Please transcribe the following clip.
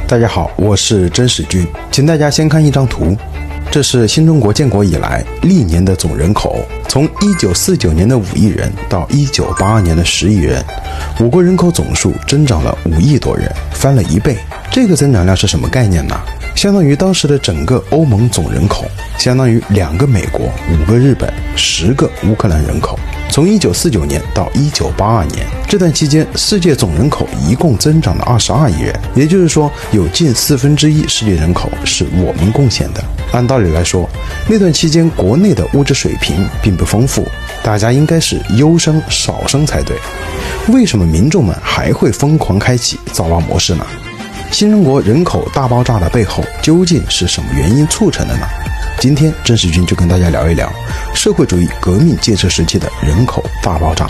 大家好，我是真史君，请大家先看一张图，这是新中国建国以来历年的总人口，从1949年的5亿人到1982年的10亿人，我国人口总数增长了5亿多人，翻了1倍。这个增长量是什么概念呢？相当于当时的整个欧盟总人口，相当于2个美国、5个日本、10个乌克兰人口。从1949年到1982年这段期间，世界总人口一共增长了22亿人，也就是说有近1/4世界人口是我们贡献的。按道理来说，那段期间国内的物质水平并不丰富，大家应该是优生少生才对。为什么民众们还会疯狂开启造蛙模式呢？新中国人口大爆炸的背后究竟是什么原因促成的呢？今天真史君就跟大家聊一聊社会主义革命建设时期的人口大爆炸。